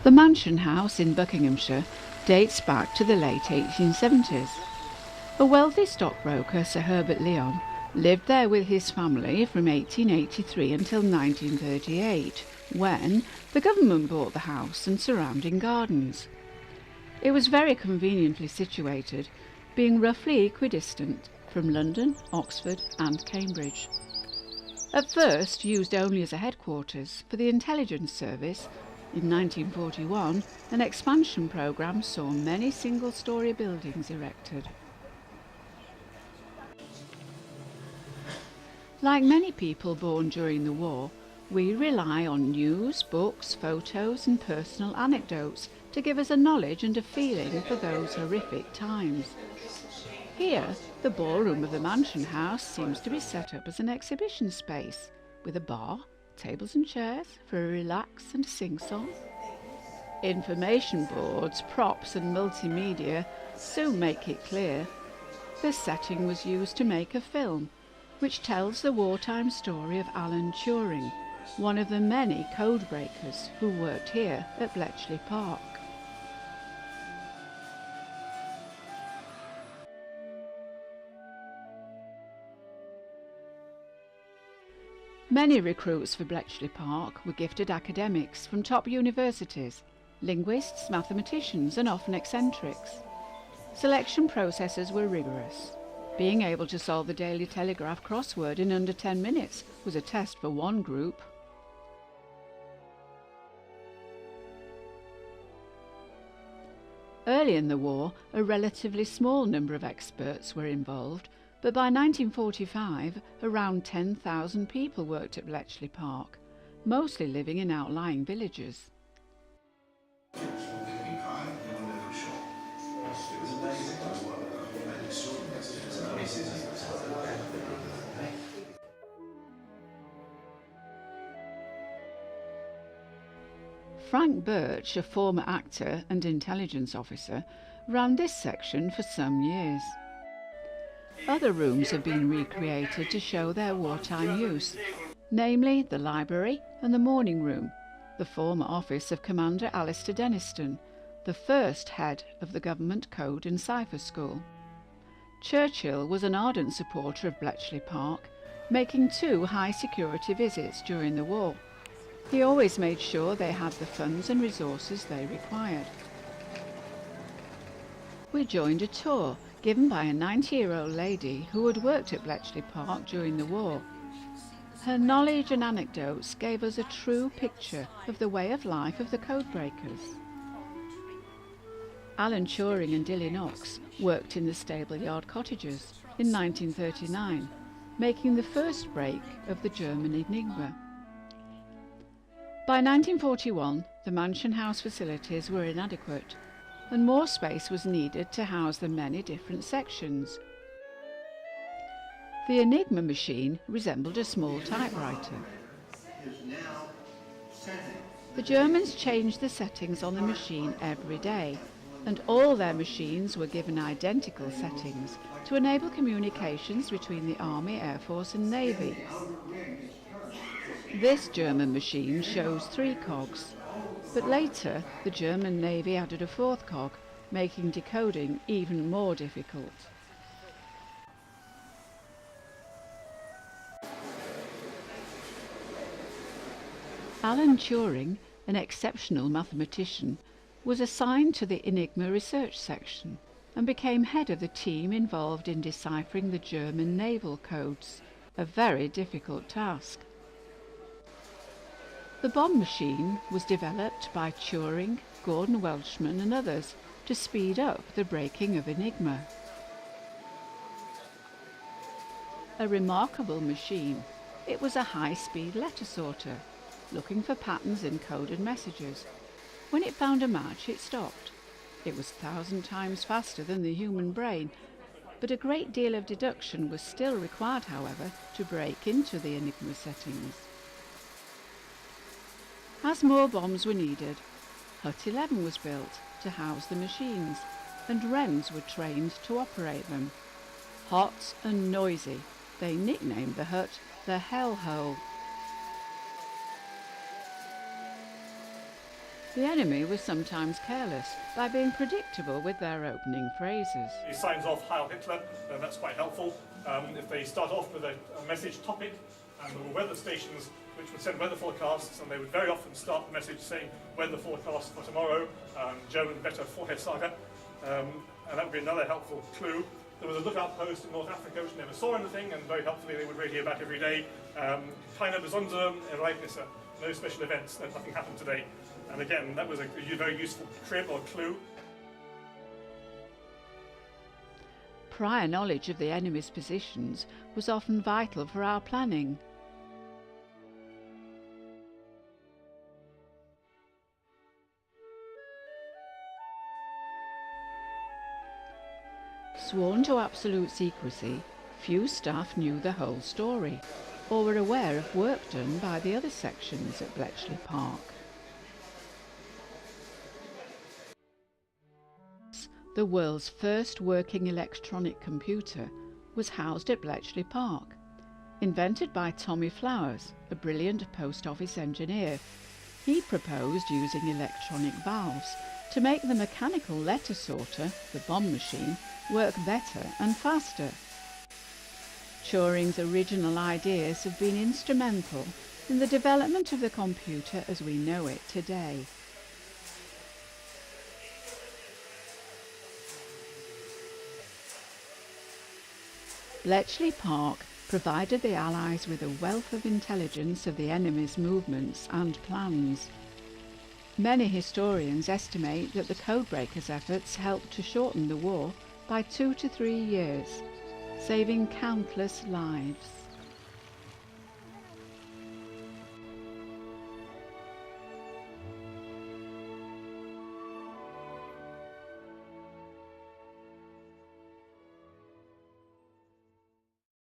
The Mansion House in Buckinghamshire dates back to the late 1870s. A wealthy stockbroker, Sir Herbert Lyon, lived there with his family from 1883 until 1938, when the government bought the house and surrounding gardens. It was very conveniently situated, being roughly equidistant from London, Oxford and Cambridge. At first used only as a headquarters for the intelligence service, in 1941 an expansion programme saw many single-storey buildings erected. Like many people born during the war, we rely on news, books, photos and personal anecdotes to give us a knowledge and a feeling for those horrific times. Here, the ballroom of the Mansion House seems to be set up as an exhibition space, with a bar, tables and chairs for a relax and sing-song. Information boards, props and multimedia soon make it clear the setting was used to make a film, which tells the wartime story of Alan Turing, one of the many code breakers who worked here at Bletchley Park. Many recruits for Bletchley Park were gifted academics from top universities, linguists, mathematicians and often eccentrics. Selection processes were rigorous. Being able to solve the Daily Telegraph crossword in under 10 minutes was a test for one group. Early in the war, a relatively small number of experts were involved, but by 1945, around 10,000 people worked at Bletchley Park, mostly living in outlying villages. Frank Birch, a former actor and intelligence officer, ran this section for some years. Other rooms have been recreated to show their wartime use, namely the library and the morning room, the former office of Commander Alistair Denniston, the first head of the Government Code and Cipher School. Churchill was an ardent supporter of Bletchley Park, making 2 high-security visits during the war. He always made sure they had the funds and resources they required. We joined a tour given by a 90-year-old lady who had worked at Bletchley Park during the war. Her knowledge and anecdotes gave us a true picture of the way of life of the codebreakers. Alan Turing and Dilly Knox worked in the Stableyard cottages in 1939, making the first break of the German Enigma. By 1941, the Mansion House facilities were inadequate, and more space was needed to house the many different sections. The Enigma machine resembled a small typewriter. The Germans changed the settings on the machine every day, and all their machines were given identical settings to enable communications between the Army, Air Force and Navy. This German machine shows 3 cogs, but later the German Navy added a 4th cog, making decoding even more difficult. Alan Turing, an exceptional mathematician, was assigned to the Enigma research section and became head of the team involved in deciphering the German naval codes, a very difficult task. The bomb machine was developed by Turing, Gordon Welshman and others to speed up the breaking of Enigma. A remarkable machine, it was a high-speed letter sorter, looking for patterns in coded messages. When it found a match, it stopped. It was 1,000 times faster than the human brain, but a great deal of deduction was still required, however, to break into the Enigma settings. As more bombs were needed, Hut 11 was built to house the machines, and Wrens were trained to operate them. Hot and noisy, they nicknamed the hut the Hellhole. The enemy was sometimes careless by being predictable with their opening phrases. He signs off Heil Hitler, and that's quite helpful. If they start off with a message topic, and there were weather stations which would send weather forecasts, and they would very often start the message saying weather forecast for tomorrow, German better Vorhersage, and that would be another helpful clue. There was a lookout post in North Africa which never saw anything, and very helpfully they would radio back every day. Keine besonderen Ereignisse, no special events, nothing happened today. And again, that was a very useful crib or clue. Prior knowledge of the enemy's positions was often vital for our planning. Sworn to absolute secrecy, few staff knew the whole story, or were aware of work done by the other sections at Bletchley Park. The world's first working electronic computer was housed at Bletchley Park. Invented by Tommy Flowers, a brilliant post office engineer, he proposed using electronic valves to make the mechanical letter sorter, the bomb machine, work better and faster. Turing's original ideas have been instrumental in the development of the computer as we know it today. Bletchley Park provided the Allies with a wealth of intelligence of the enemy's movements and plans. Many historians estimate that the codebreakers' efforts helped to shorten the war by 2 to 3 years, saving countless lives.